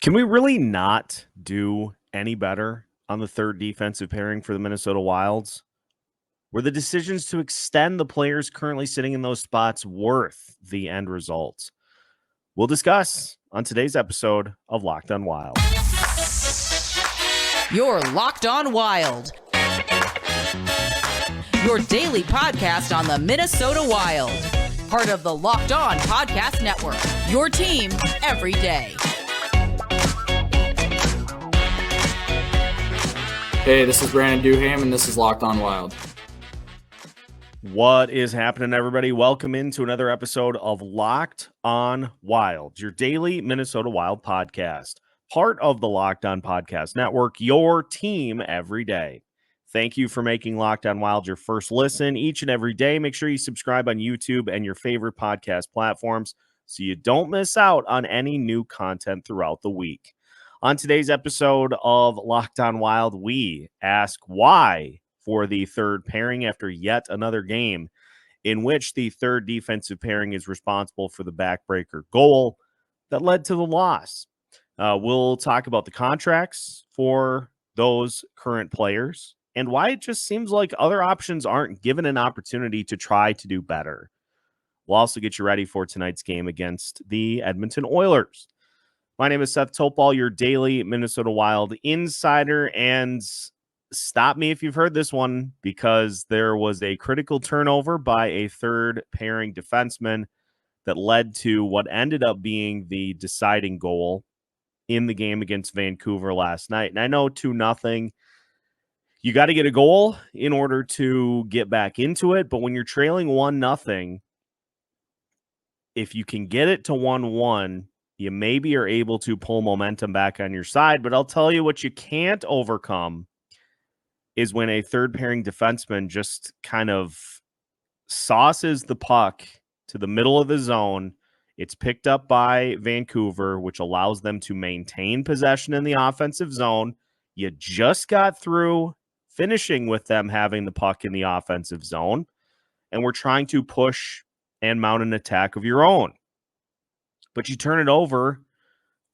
Can we really not do any better on the third defensive pairing for the Minnesota Wilds? Were the decisions to extend the players currently sitting in those spots worth the end results? We'll discuss on today's episode of Locked on Wild. You're Locked on Wild, your daily podcast on the Minnesota Wild. Part of the Locked On Podcast Network, your team every day. Hey, this is Brandon Duham, and this is Locked on Wild. What is happening, everybody? Welcome into another episode of Locked on Wild, your daily Minnesota Wild podcast, part of the Locked on Podcast Network, your team every day. Thank you for making Locked on Wild your first listen each and every day. Make sure you subscribe on YouTube and your favorite podcast platforms so you don't miss out on any new content throughout the week. On today's episode of Locked on Wild, we ask why for the third pairing after yet another game in which the third defensive pairing is responsible for the backbreaker goal that led to the loss. We'll talk about the contracts for those current players and why it just seems like other options aren't given an opportunity to try to do better. We'll also get you ready for tonight's game against the Edmonton Oilers. My name is Seth Topal, your daily Minnesota Wild insider, and stop me if you've heard this one because there was a critical turnover by a third pairing defenseman that led to what ended up being the deciding goal in the game against Vancouver last night. And I know 2-0, you got to get a goal in order to get back into it, but when you're trailing 1-0, if you can get it to 1-1, you maybe are able to pull momentum back on your side, but I'll tell you what you can't overcome is when a third pairing defenseman just kind of sauces the puck to the middle of the zone. It's picked up by Vancouver, which allows them to maintain possession in the offensive zone. You just got through finishing with them having the puck in the offensive zone, and we're trying to push and mount an attack of your own. But you turn it over,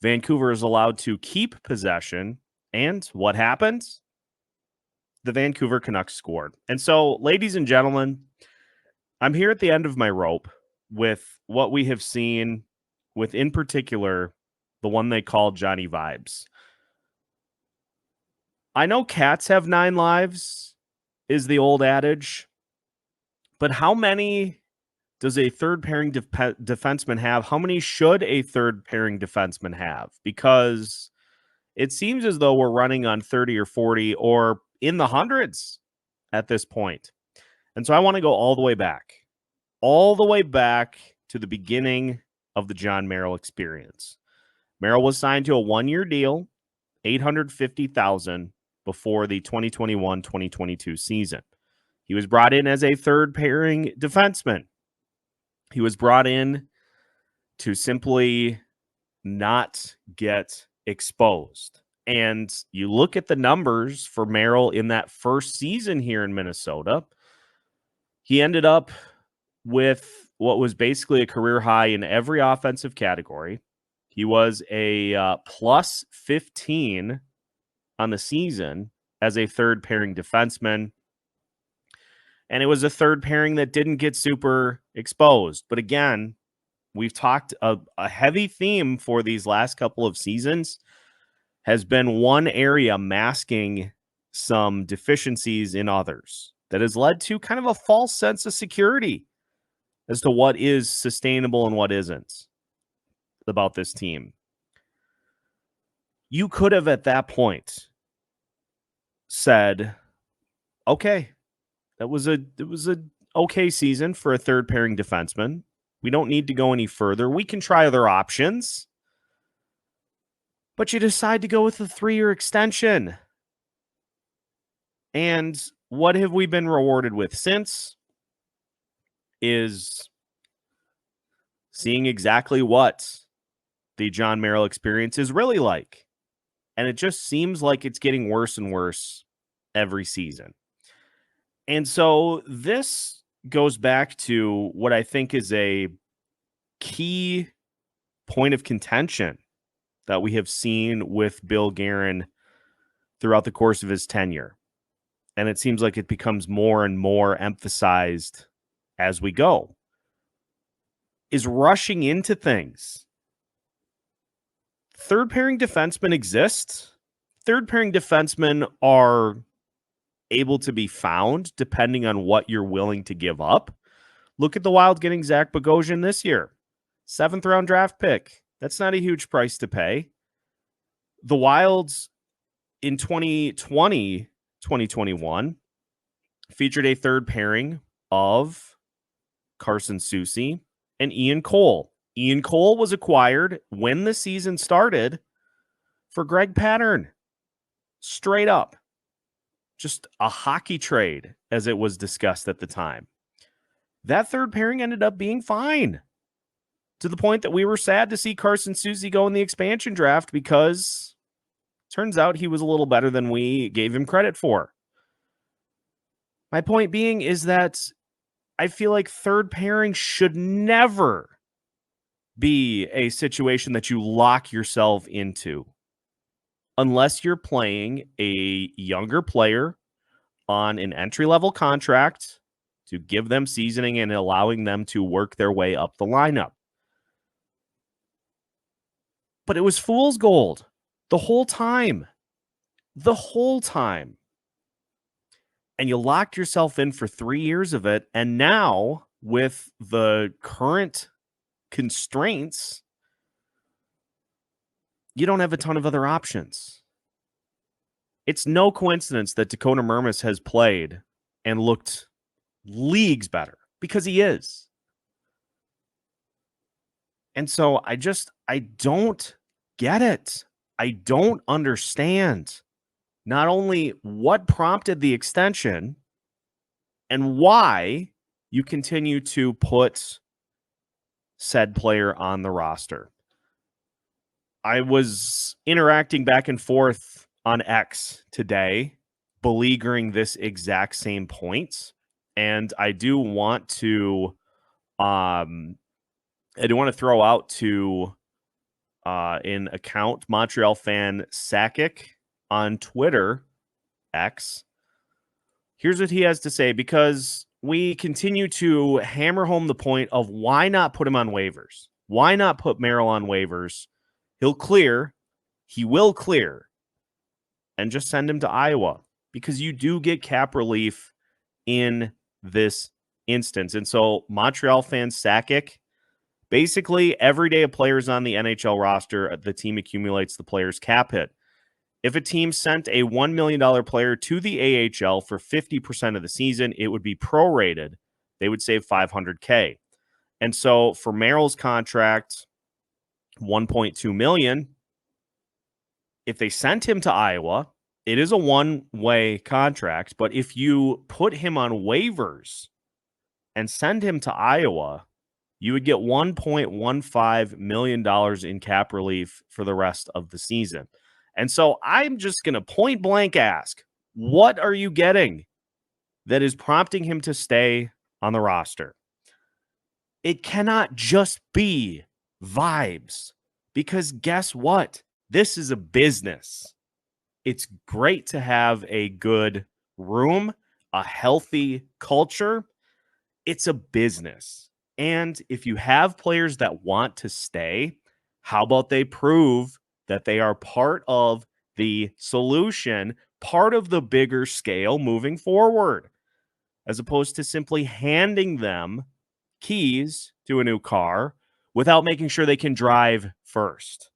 Vancouver is allowed to keep possession, and what happens? The Vancouver Canucks scored. And so, ladies and gentlemen, I'm here at the end of my rope with what we have seen with, in particular, the one they call Johnny Vibes. I know cats have 9 lives, is the old adage, but how many does a third pairing defenseman have? How many should a third pairing defenseman have? Because it seems as though we're running on 30 or 40 or in the hundreds at this point. And so I want to go all the way back to the beginning of the Jon Merrill Experience. Merrill was signed to a 1-year deal, $850,000 before the 2021-2022 season. He was brought in as a third pairing defenseman. He was brought in to simply not get exposed. And you look at the numbers for Merrill in that first season here in Minnesota, he ended up with what was basically a career high in every offensive category. He was a plus 15 on the season as a third pairing defenseman. And it was a third pairing that didn't get super exposed. But again, we've talked a heavy theme for these last couple of seasons has been one area masking some deficiencies in others that has led to kind of a false sense of security as to what is sustainable and what isn't about this team. You could have at that point said, okay, it was a okay season for a third pairing defenseman. We don't need to go any further. We can try other options. But you decide to go with a 3-year extension. And what have we been rewarded with since is seeing exactly what the Jon Merrill Experience is really like. And it just seems like it's getting worse and worse every season. And so this goes back to what I think is a key point of contention that we have seen with Bill Guerin throughout the course of his tenure. And it seems like it becomes more and more emphasized as we go, is rushing into things. Third pairing defensemen exist. Third pairing defensemen are able to be found depending on what you're willing to give up. Look at the Wild getting Zach Bogosian this year. 7th round draft pick. That's not a huge price to pay. The Wilds in 2020, 2021 featured a third pairing of Carson Soucy and Ian Cole. Ian Cole was acquired when the season started for Greg Pattern. Straight up. Just a hockey trade, as it was discussed at the time. That third pairing ended up being fine, to the point that we were sad to see Carson Soucy go in the expansion draft, because turns out he was a little better than we gave him credit for. My point being is that I feel like third pairing should never be a situation that you lock yourself into, unless you're playing a younger player on an entry-level contract to give them seasoning and allowing them to work their way up the lineup. But it was fool's gold the whole time. The whole time. And you locked yourself in for 3 years of it. And now, with the current constraints, you don't have a ton of other options. It's no coincidence that Dakota Mermis has played and looked leagues better, because he is. And so I don't get it. I don't understand not only what prompted the extension and why you continue to put said player on the roster. I was interacting back and forth on X today, beleaguering this exact same point. And I do want to throw out to an account, Montreal fan Sakic on Twitter, X. Here's what he has to say, because we continue to hammer home the point of why not put him on waivers? Why not put Merrill on waivers? He'll clear. He will clear. And just send him to Iowa, because you do get cap relief in this instance. And so Montreal fan Sakic, basically every day a player's on the NHL roster, the team accumulates the player's cap hit. If a team sent a $1 million player to the AHL for 50% of the season, it would be prorated. They would save $500K. And so for Merrill's contract, $1.2 million, if they sent him to Iowa, it is a one-way contract, but if you put him on waivers and send him to Iowa, you would get $1.15 million in cap relief for the rest of the season. And so I'm just going to point blank ask, what are you getting that is prompting him to stay on the roster? It cannot just be vibes, because guess what? This is a business. It's great to have a good room, a healthy culture. It's a business. And if you have players that want to stay, how about they prove that they are part of the solution, part of the bigger scale moving forward, as opposed to simply handing them keys to a new car without making sure they can drive first.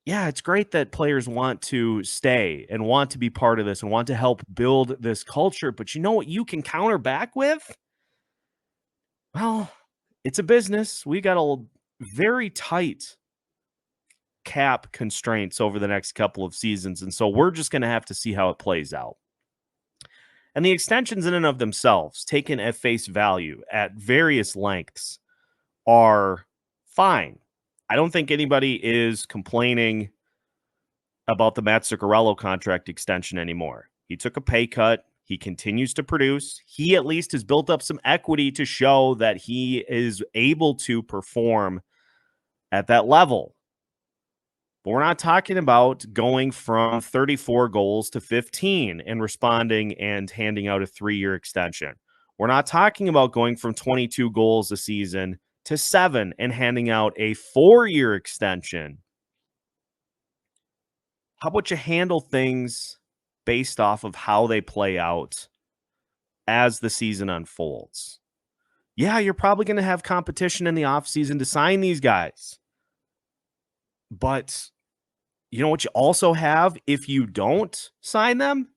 Yeah, it's great that players want to stay and want to be part of this and want to help build this culture. But you know what you can counter back with? Well, it's a business. We got a very tight cap constraints over the next couple of seasons. And so we're just going to have to see how it plays out. And the extensions in and of themselves, taken at face value at various lengths, are fine. I don't think anybody is complaining about the Matt Zuccarello contract extension anymore. He took a pay cut. He continues to produce. He at least has built up some equity to show that he is able to perform at that level. But we're not talking about going from 34 goals to 15 and responding and handing out a 3-year extension. We're not talking about going from 22 goals a season to 7 and handing out a 4-year extension. How about you handle things based off of how they play out as the season unfolds? Yeah, you're probably going to have competition in the offseason to sign these guys. But you know what you also have if you don't sign them?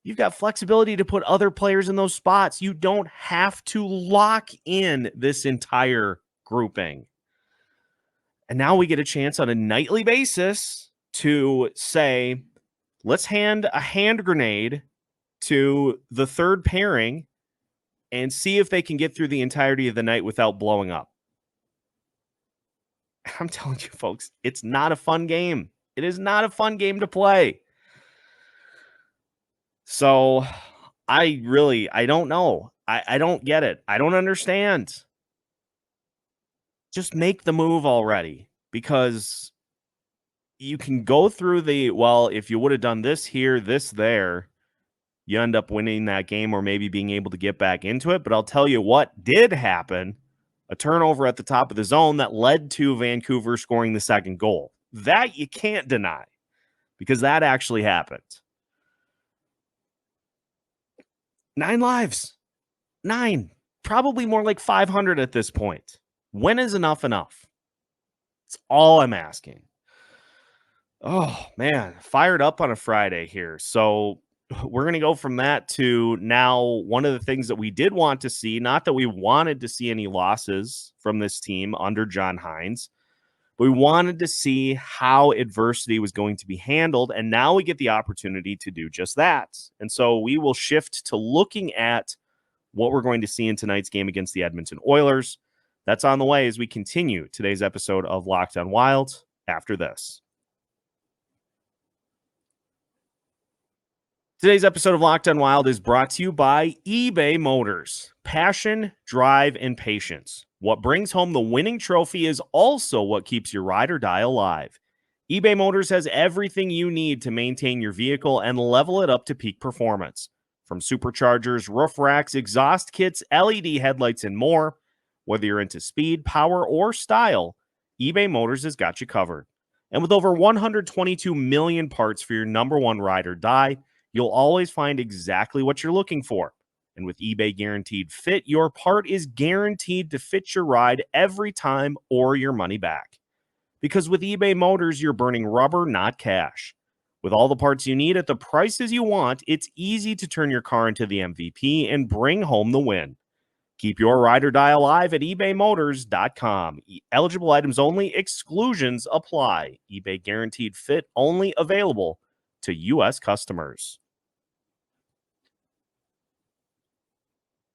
You've got flexibility to put other players in those spots. You don't have to lock in this entire grouping. And now we get a chance on a nightly basis to say, let's hand a hand grenade to the third pairing and see if they can get through the entirety of the night without blowing up. I'm telling you, folks, it's not a fun game. It is not a fun game to play. So I don't know. I don't get it. I don't understand. Just make the move already, because you can go through if you would have done this here, this there, you end up winning that game or maybe being able to get back into it. But I'll tell you what did happen: a turnover at the top of the zone that led to Vancouver scoring the second goal. That you can't deny, because that actually happened. 9 lives. 9. Probably more like 500 at this point. When is enough enough? That's all I'm asking. Oh, man. Fired up on a Friday here. So we're going to go from that to now one of the things that we did want to see, not that we wanted to see any losses from this team under John Hynes, but we wanted to see how adversity was going to be handled. And now we get the opportunity to do just that. And so we will shift to looking at what we're going to see in tonight's game against the Edmonton Oilers. That's on the way as we continue today's episode of Locked on Wild after this. Today's episode of Locked on Wild is brought to you by eBay Motors. Passion, drive, and patience. What brings home the winning trophy is also what keeps your ride or die alive. eBay Motors has everything you need to maintain your vehicle and level it up to peak performance. From superchargers, roof racks, exhaust kits, LED headlights, and more. Whether you're into speed, power, or style, eBay Motors has got you covered. And with over 122 million parts for your number one ride or die, you'll always find exactly what you're looking for. And with eBay Guaranteed Fit, your part is guaranteed to fit your ride every time or your money back. Because with eBay Motors, you're burning rubber, not cash. With all the parts you need at the prices you want, it's easy to turn your car into the MVP and bring home the win. Keep your ride or die alive at ebaymotors.com. Eligible items only. Exclusions apply. eBay Guaranteed Fit only available to U.S. customers.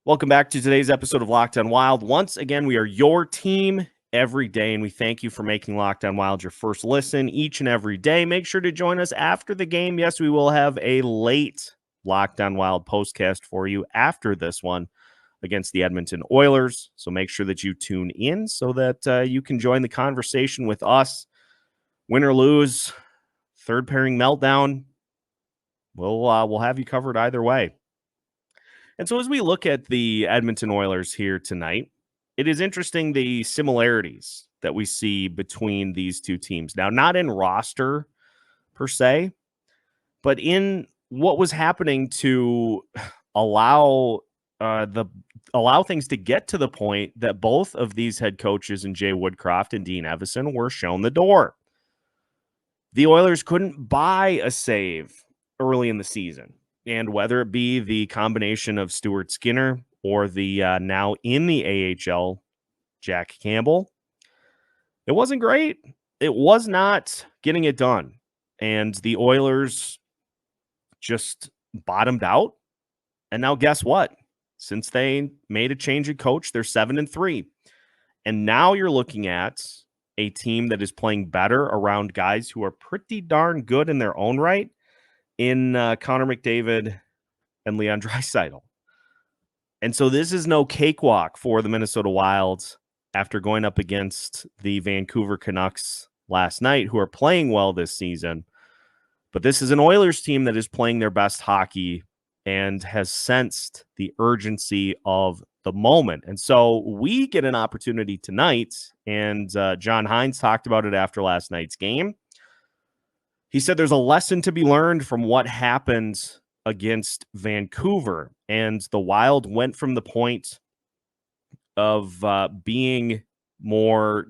Welcome back to today's episode of Locked on Wild. Once again, we are your team every day, and we thank you for making Locked on Wild your first listen each and every day. Make sure to join us after the game. Yes, we will have a late Locked on Wild postcast for you after this one against the Edmonton Oilers. So make sure that you tune in so that you can join the conversation with us. Win or lose, third pairing meltdown, we'll have you covered either way. And so as we look at the Edmonton Oilers here tonight, it is interesting the similarities that we see between these two teams. Now, not in roster per se, but in what was happening to allow things to get to the point that both of these head coaches and Jay Woodcroft and Dean Evison were shown the door. The Oilers couldn't buy a save early in the season. And whether it be the combination of Stuart Skinner or the now in the AHL, Jack Campbell, it wasn't great. It was not getting it done. And the Oilers just bottomed out. And now guess what? Since they made a change of coach, they're 7-3. And now you're looking at a team that is playing better around guys who are pretty darn good in their own right in Connor McDavid and Leon Draisaitl. And so this is no cakewalk for the Minnesota Wild after going up against the Vancouver Canucks last night who are playing well this season. But this is an Oilers team that is playing their best hockey and has sensed the urgency of the moment. And so we get an opportunity tonight, and John Hynes talked about it after last night's game. He said there's a lesson to be learned from what happened against Vancouver, and the Wild went from the point of being more,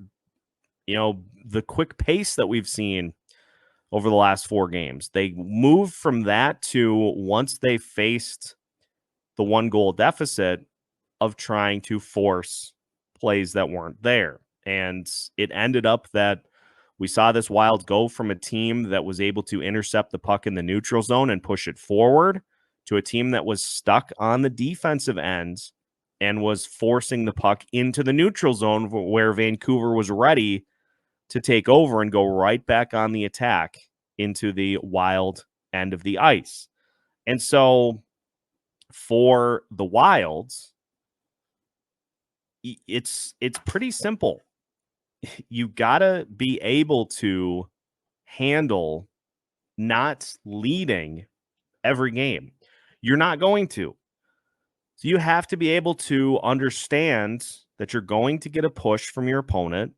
the quick pace that we've seen over the last 4 games. They moved from that to, once they faced the 1-goal deficit, of trying to force plays that weren't there. And it ended up that we saw this Wild go from a team that was able to intercept the puck in the neutral zone and push it forward to a team that was stuck on the defensive end and was forcing the puck into the neutral zone where Vancouver was ready to take over and go right back on the attack into the Wild end of the ice. And so for the Wilds, it's pretty simple. You gotta be able to handle not leading every game. You're not going to. So you have to be able to understand that you're going to get a push from your opponent,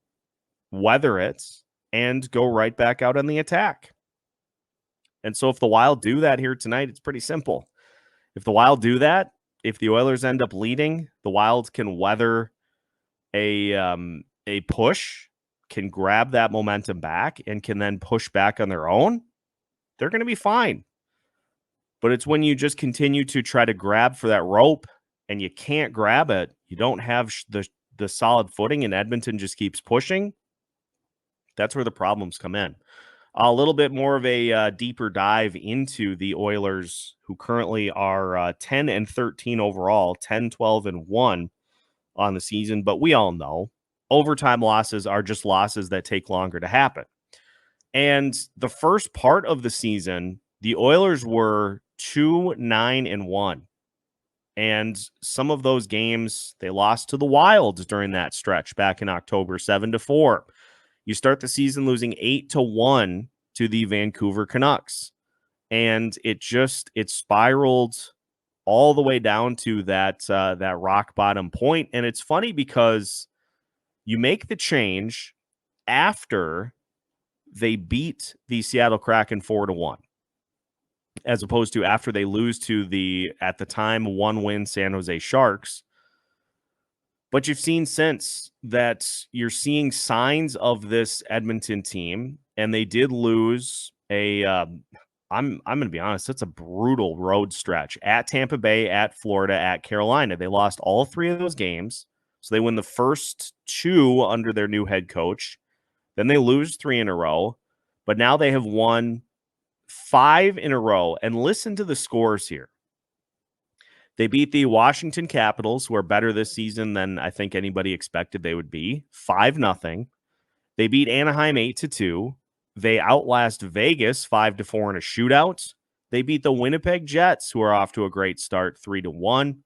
weather it, and go right back out on the attack. And so if the Wild do that here tonight, it's pretty simple. If the Wild do that, if the Oilers end up leading, the Wild can weather a push, can grab that momentum back, and can then push back on their own. They're going to be fine. But it's when you just continue to try to grab for that rope and you can't grab it, you don't have the solid footing, and Edmonton just keeps pushing. That's where the problems come in. A little bit more of a deeper dive into the Oilers, who currently are 10-13 overall, 10-12-1 on the season. But we all know overtime losses are just losses that take longer to happen. And the first part of the season, the Oilers were 2-9-1. And some of those games, they lost to the Wild during that stretch back in October, 7-4. You start the season losing 8-1 to the Vancouver Canucks. And it spiraled all the way down to that rock bottom point. And it's funny because you make the change after they beat the Seattle Kraken 4-1, as opposed to after they lose to the, at the time, 1-win San Jose Sharks. But you've seen since that you're seeing signs of this Edmonton team, and they did lose a I'm going to be honest, it's a brutal road stretch at Tampa Bay, at Florida, at Carolina. They lost all 3 of those games. So they win the first 2 under their new head coach. Then they lose 3 in a row. But now they have won 5 in a row. And listen to the scores here. They beat the Washington Capitals, who are better this season than I think anybody expected they would be, 5-0. They beat Anaheim 8-2. They outlast Vegas 5-4 in a shootout. They beat the Winnipeg Jets, who are off to a great start, 3-1.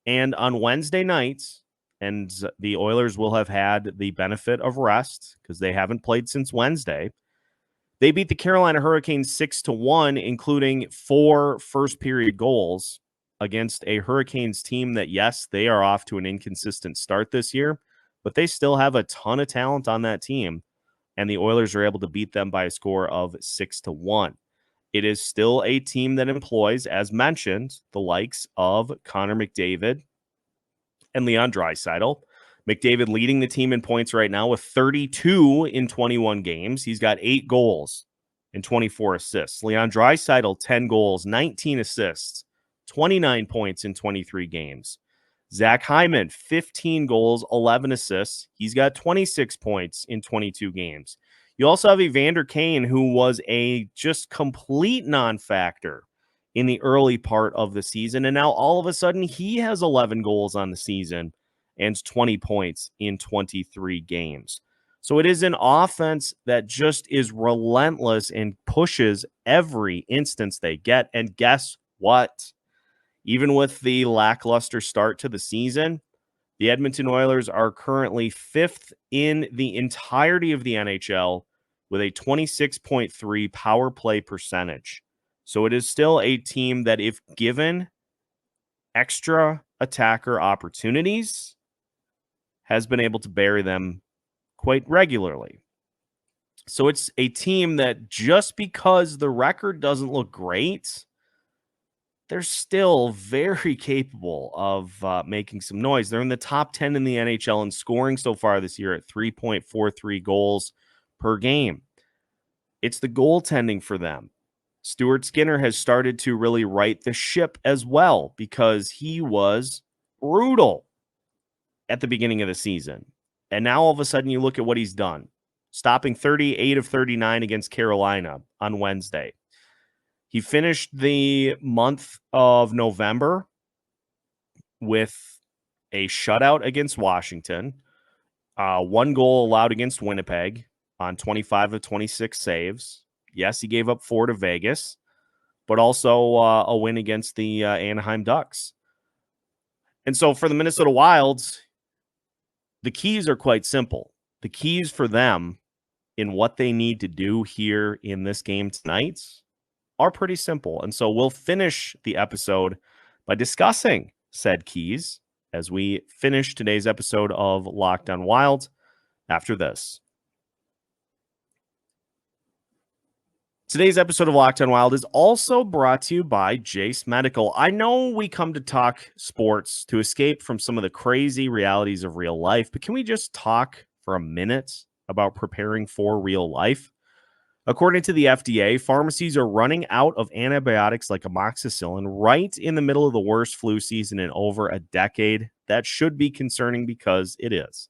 And on Wednesday nights, and the Oilers will have had the benefit of rest because they haven't played since Wednesday, they beat the Carolina Hurricanes 6-1, including 4 first-period goals against a Hurricanes team that, yes, they are off to an inconsistent start this year, but they still have a ton of talent on that team. And the Oilers are able to beat them by a score of 6-1. It is still a team that employs, as mentioned, the likes of Connor McDavid and Leon Draisaitl. McDavid leading the team in points right now with 32 in 21 games. He's got 8 goals and 24 assists. Leon Draisaitl, 10 goals, 19 assists, 29 points in 23 games. Zach Hyman, 15 goals, 11 assists. He's got 26 points in 22 games. You also have Evander Kane, who was a just complete non-factor in the early part of the season. And now all of a sudden he has 11 goals on the season and 20 points in 23 games. So it is an offense that just is relentless and pushes every instance they get. And guess what? Even with the lackluster start to the season, the Edmonton Oilers are currently 5th in the entirety of the NHL with a 26.3 power play percentage. So it is still a team that, if given extra attacker opportunities, has been able to bury them quite regularly. So it's a team that, just because the record doesn't look great, they're still very capable of making some noise. They're in the top 10 in the NHL in scoring so far this year at 3.43 goals per game. It's the goaltending for them. Stuart Skinner has started to really right the ship as well, because he was brutal at the beginning of the season. And now all of a sudden you look at what he's done, stopping 38 of 39 against Carolina on Wednesday. He finished the month of November with a shutout against Washington, 1 goal allowed against Winnipeg on 25 of 26 saves. Yes, he gave up 4 to Vegas, but also a win against the Anaheim Ducks. And so for the Minnesota Wilds, the keys are quite simple. The keys for them in what they need to do here in this game tonight are pretty simple. And so we'll finish the episode by discussing said keys as we finish today's episode of Locked on Wild after this. Today's episode of Locked on Wild is also brought to you by Jace Medical. I know we come to talk sports to escape from some of the crazy realities of real life, but can we just talk for a minute about preparing for real life? According to the FDA, pharmacies are running out of antibiotics like amoxicillin right in the middle of the worst flu season in over a decade. That should be concerning, because it is.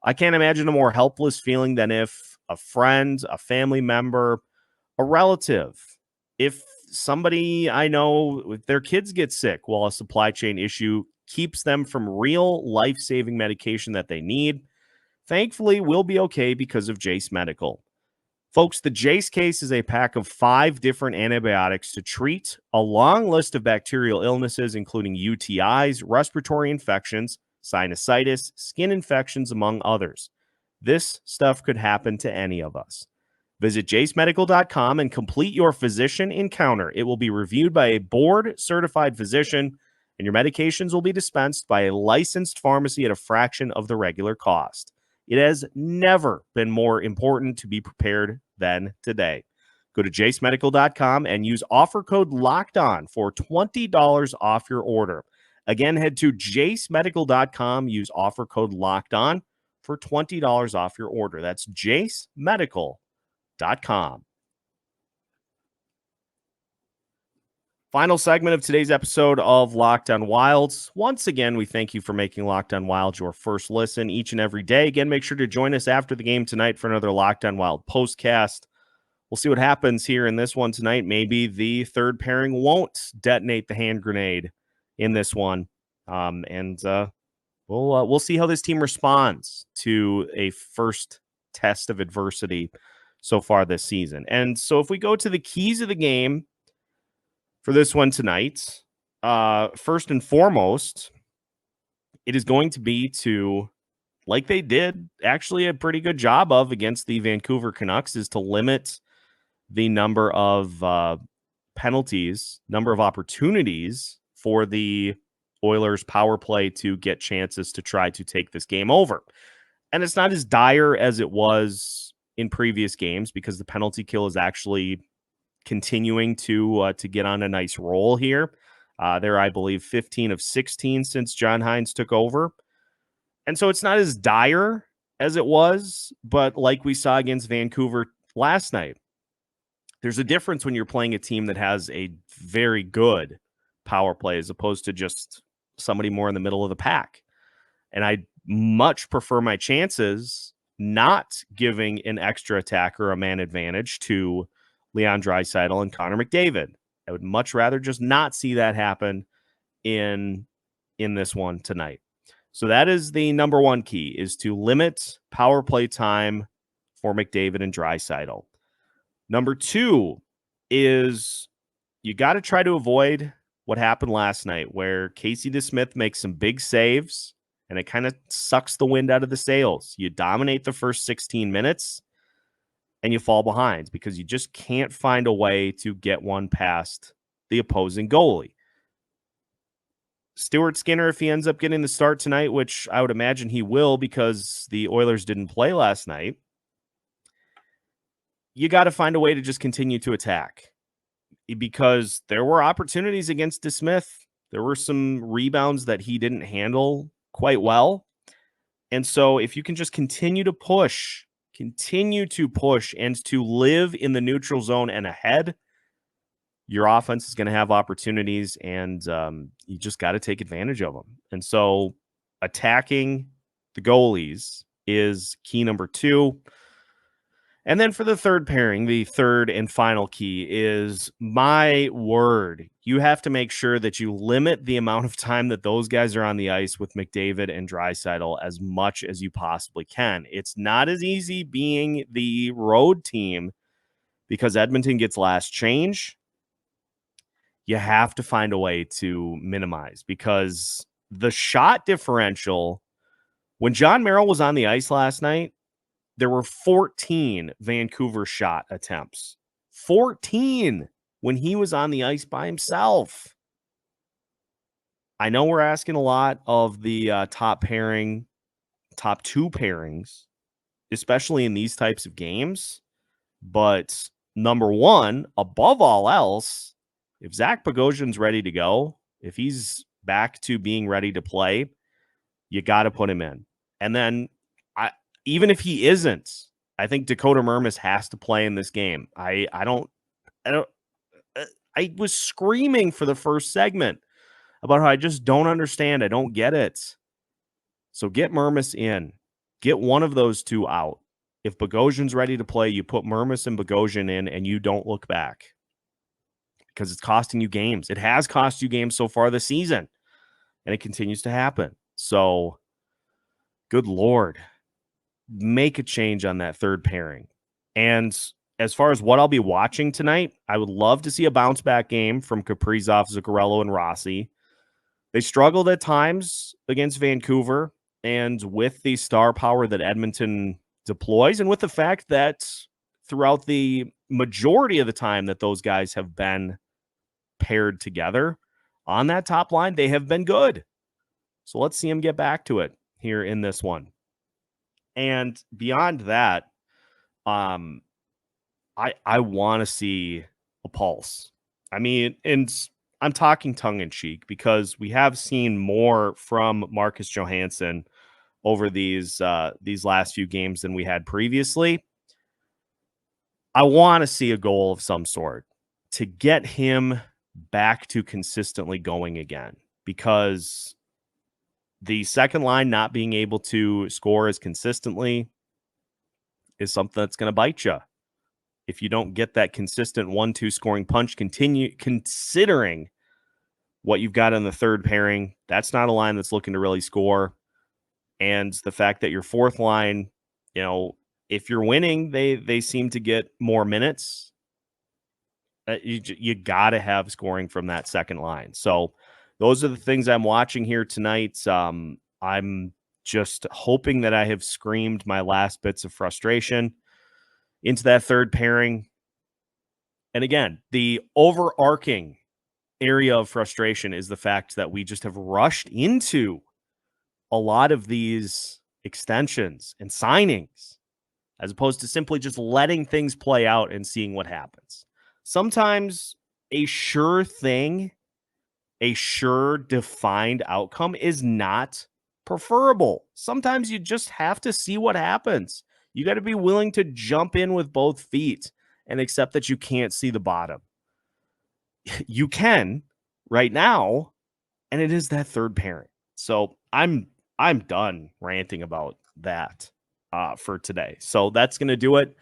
I can't imagine a more helpless feeling than if a friend, a family member, a relative, if somebody I know, if their kids get sick while a supply chain issue keeps them from real life-saving medication that they need. Thankfully, we'll be okay because of Jace Medical. Folks, the Jace case is a pack of 5 different antibiotics to treat a long list of bacterial illnesses, including UTIs, respiratory infections, sinusitis, skin infections, among others. This stuff could happen to any of us. Visit jacemedical.com and complete your physician encounter. It will be reviewed by a board-certified physician, and your medications will be dispensed by a licensed pharmacy at a fraction of the regular cost. It has never been more important to be prepared than today. Go to jacemedical.com and use offer code LOCKEDON for $20 off your order. Again, head to jacemedical.com, use offer code LOCKEDON for $20 off your order. That's jacemedical.com. Final segment of today's episode of Locked on Wilds. Once again, we thank you for making Locked on Wild your first listen each and every day. Again, make sure to join us after the game tonight for another Locked on Wild postcast. We'll see what happens here in this one tonight. Maybe the third pairing won't detonate the hand grenade in this one. We'll see how this team responds to a first test of adversity so far this season. And so if we go to the keys of the game for this one tonight, first and foremost, it is going to be to, like they did actually a pretty good job of against the Vancouver Canucks, is to limit the number of penalties, number of opportunities for the Oilers power play to get chances to try to take this game over. And it's not as dire as it was in previous games, because the penalty kill is actually continuing to get on a nice roll here. They're, I believe, 15 of 16 since John Hynes took over. And so it's not as dire as it was, but like we saw against Vancouver last night, there's a difference when you're playing a team that has a very good power play as opposed to just somebody more in the middle of the pack. And I much prefer my chances not giving an extra attacker a man advantage to Leon Draisaitl and Connor McDavid. I would much rather just not see that happen in this one tonight. So that is the number one key, is to limit power play time for McDavid and Draisaitl. Number 2 is you got to try to avoid what happened last night, where Casey DeSmith makes some big saves and it kind of sucks the wind out of the sails. You dominate the first 16 minutes, and you fall behind because you just can't find a way to get one past the opposing goalie. Stuart Skinner, if he ends up getting the start tonight, which I would imagine he will because the Oilers didn't play last night, you got to find a way to just continue to attack because there were opportunities against DeSmith. There were some rebounds that he didn't handle quite well. And so if you can just continue to push and to live in the neutral zone and ahead, your offense is going to have opportunities, and you just got to take advantage of them. And so attacking the goalies is key number 2. And then for the third pairing, the third and final key is, my word, you have to make sure that you limit the amount of time that those guys are on the ice with McDavid and Draisaitl as much as you possibly can. It's not as easy being the road team because Edmonton gets last change. You have to find a way to minimize because the shot differential, when Jon Merrill was on the ice last night, there were 14 Vancouver shot attempts. 14 when he was on the ice by himself. I know we're asking a lot of the top two pairings, especially in these types of games. But number one, above all else, if Zach Bogosian's ready to go, if he's back to being ready to play, you got to put him in. And then even if he isn't, I think Dakota Mermis has to play in this game. I was screaming for the first segment about how I just don't understand. I don't get it. So get Mermis in. Get one of those two out. If Bogosian's ready to play, you put Mermis and Bogosian in, and you don't look back because it's costing you games. It has cost you games so far this season, and it continues to happen. So, good Lord, make a change on that third pairing. And as far as what I'll be watching tonight, I would love to see a bounce back game from Kaprizov, Zuccarello, and Rossi. They struggled at times against Vancouver, and with the star power that Edmonton deploys, and with the fact that throughout the majority of the time that those guys have been paired together on that top line, they have been good. So let's see them get back to it here in this one. And beyond that, I want to see a pulse. I mean, and I'm talking tongue in cheek because we have seen more from Marcus Johansson over these last few games than we had previously. I want to see a goal of some sort to get him back to consistently going again, because the second line not being able to score as consistently is something that's going to bite you. If you don't get that consistent 1-2 scoring punch, considering what you've got in the third pairing, that's not a line that's looking to really score. And the fact that your fourth line, if you're winning, they seem to get more minutes. You got to have scoring from that second line. So those are the things I'm watching here tonight. I'm just hoping that I have screamed my last bits of frustration into that third pairing. And again, the overarching area of frustration is the fact that we just have rushed into a lot of these extensions and signings as opposed to simply just letting things play out and seeing what happens. Sometimes a sure thing, a sure defined outcome is not preferable. Sometimes you just have to see what happens. You got to be willing to jump in with both feet and accept that you can't see the bottom. You can right now, and it is that third pairing. So I'm done ranting about that for today. So that's going to do it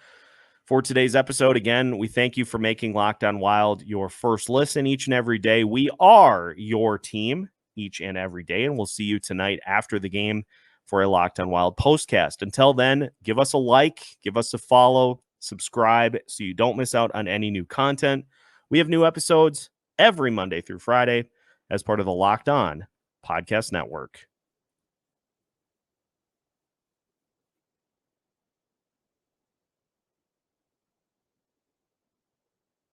for today's episode. Again, we thank you for making Locked On Wild your first listen each and every day. We are your team each and every day, and we'll see you tonight after the game for a Locked On Wild postcast. Until then, give us a like, give us a follow, subscribe so you don't miss out on any new content. We have new episodes every Monday through Friday as part of the Locked On Podcast Network.